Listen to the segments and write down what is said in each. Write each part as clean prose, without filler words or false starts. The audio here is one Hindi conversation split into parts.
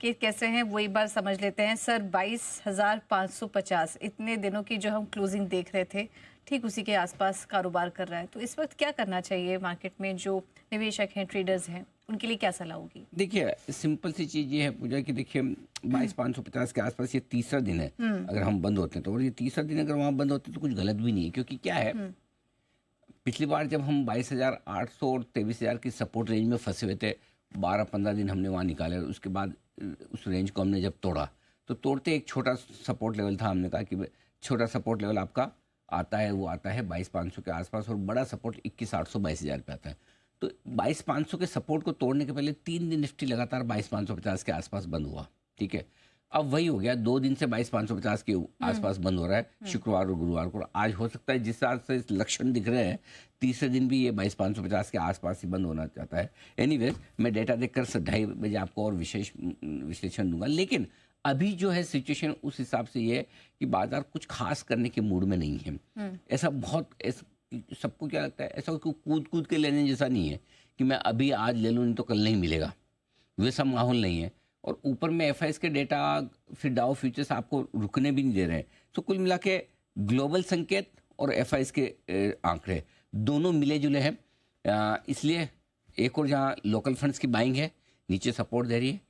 संकेत कैसे हैं वो एक बार समझ लेते हैं। सर 22,550 इतने दिनों की जो हम क्लोजिंग देख रहे थे, ठीक उसी के आसपास कारोबार कर रहा है। तो इस वक्त क्या करना चाहिए मार्केट में? जो निवेशक हैं, ट्रेडर्स हैं, उनके लिए क्या सलाह होगी? देखिए, सिंपल सी चीज़ ये है पूजा कि देखिए 22,550 के आसपास ये तीसरा दिन है अगर हम बंद होते हैं तो, और ये तीसरा दिन अगर वहाँ बंद होते हैं तो कुछ गलत भी नहीं है, क्योंकि क्या है, पिछली बार जब हम 22,800 और 23,000 की सपोर्ट रेंज में फंसे हुए थे, 12-15 दिन हमने वहाँ निकाले, उसके बाद उस रेंज को हमने जब तोड़ा तो तोड़ते एक छोटा सपोर्ट लेवल था, हमने कहा कि छोटा सपोर्ट लेवल आपका आता है, वो आता है 22,500 के आसपास, और बड़ा सपोर्ट 21,800 22,000 पे आता है। तो 22,500 के सपोर्ट को तोड़ने के पहले 3 दिन निफ्टी लगातार 22,550 के आसपास बंद हुआ, ठीक है। अब वही हो गया, 2 दिन से 22,550 के आसपास बंद हो रहा है, शुक्रवार और गुरुवार को। आज हो सकता है जिस हिसाब से लक्षण दिख रहे हैं, तीसरे दिन भी ये 22,550 के आसपास ही बंद होना चाहता है। एनीवेज, मैं डेटा देखकर 2:30 बजे आपको और विशेष विश्लेषण दूंगा, लेकिन अभी जो है सिचुएशन उस हिसाब से ये है कि बाजार कुछ खास करने के मूड में नहीं है। ऐसा बहुत सबको क्या लगता है, ऐसा कूद कूद के लेने जैसा नहीं है कि मैं अभी आज ले लूँ नहीं तो कल नहीं मिलेगा, वैसा माहौल नहीं है। और ऊपर में एफआईएस के डेटा, फिर डाउ फ्यूचर्स आपको रुकने भी नहीं दे रहे हैं। तो कुल मिला के ग्लोबल संकेत और एफआईएस के आंकड़े दोनों मिले जुले हैं, इसलिए एक और जहाँ लोकल फंड्स की बाइंग है, नीचे सपोर्ट दे रही है,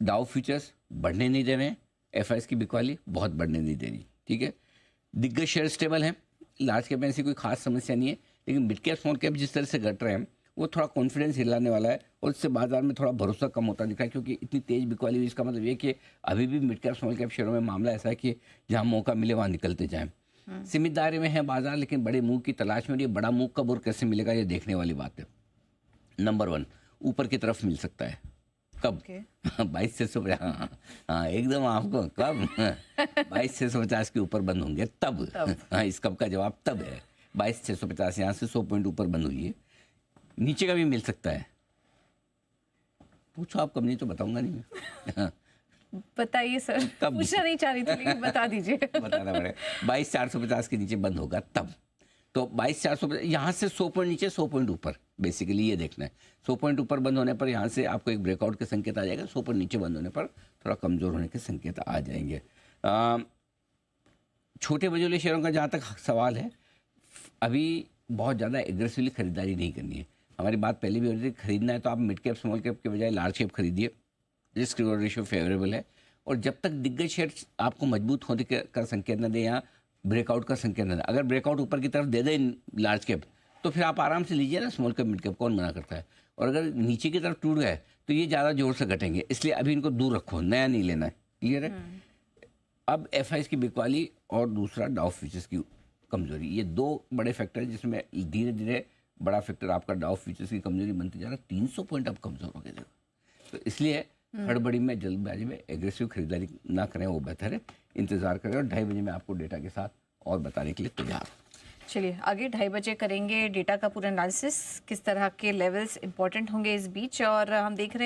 डाउ फ्यूचर्स बढ़ने नहीं दे रहे हैं, एफआईएस की बिकवाली बहुत बढ़ने नहीं दे रही, ठीक है। दिग्गज शेयर स्टेबल हैं, लार्ज कैप में ऐसी कोई खास समस्या नहीं है, लेकिन मिड कैप स्मॉल कैप जिस तरह से घट रहे हैं वो थोड़ा कॉन्फिडेंस हिलाने वाला है, और इससे बाजार में थोड़ा भरोसा कम होता दिखा है, क्योंकि इतनी तेज बिकवाली हुई। इसका मतलब ये कि अभी भी मिड कैप स्मॉल कैप शेयरों में मामला ऐसा है कि जहां मौका मिले वहां निकलते जाएं। सीमित दायरे में है बाजार, लेकिन बड़े मूव की तलाश में, ये बड़ा मूव कब और कैसे मिलेगा ये देखने वाली बात है। नंबर 1, ऊपर की तरफ मिल सकता है, कब? 22,650, हाँ एकदम आपको कब 22,650 के ऊपर बंद होंगे तब। हाँ, इस कब का जवाब तब है। 22,650 यहाँ से 100 पॉइंट ऊपर बंद हुई है। नीचे का भी मिल सकता है, पूछो आप कब, नहीं तो बताऊंगा नहीं मैं। बताइए सर, पूछना नहीं चाह रही थी लेकिन बता दीजिए। बताना पड़ेगा। 22,450 के नीचे बंद होगा तब। तो 22,450 यहाँ से 100 पॉइंट नीचे, 100 पॉइंट ऊपर, बेसिकली ये देखना है। 100 पॉइंट ऊपर बंद होने पर यहाँ से आपको एक ब्रेकआउट के संकेत आ जाएगा, 100 पॉइंट नीचे बंद होने पर थोड़ा कमजोर होने के संकेत आ जाएंगे। छोटे मझोले शेयरों का जहाँ तक सवाल है, अभी बहुत ज़्यादा एग्रेसिवली खरीदारी नहीं करनी है। हमारी बात पहले भी हो रही थी, खरीदना है तो आप मिड कैप स्मॉल कैप के बजाय लार्ज कैप खरीदिए, रिस्क रिवॉर्ड रेशियो फेवरेबल है। और जब तक दिग्गज शेयर आपको मजबूत होने का संकेत न दे या ब्रेकआउट का संकेत न दे, अगर ब्रेकआउट ऊपर की तरफ दे दे लार्ज कैप तो फिर आप आराम से लीजिए ना स्मॉल कैप मिड कैप, कौन मना करता है। और अगर नीचे की तरफ टूट गए तो ये ज़्यादा जोर से घटेंगे, इसलिए अभी इनको दूर रखो, नया नहीं लेना है। क्लियर है? अब एफआईएस की बिकवाली और दूसरा डाउ फ्यूचर्स की कमजोरी, ये 2 बड़े फैक्टर हैं जिसमें धीरे धीरे बड़ा फैक्टर आपका डाउ फ्यूचर्स की कमजोरी बनती जा रहा है। 300 पॉइंट अब कमजोर हो गए, तो इसलिए हड़बड़ी में जल्दबाजी में एग्रेसिव खरीदारी ना करें, वो बेहतर है। इंतजार करें, और 2:30 बजे मैं आपको डेटा के साथ और बताने के लिए तैयार हूँ। चलिए आगे 2:30 बजे करेंगे डेटा का पूरा एनालिसिस, किस तरह के लेवल्स इंपॉर्टेंट होंगे इस बीच। और हम देख रहे हैं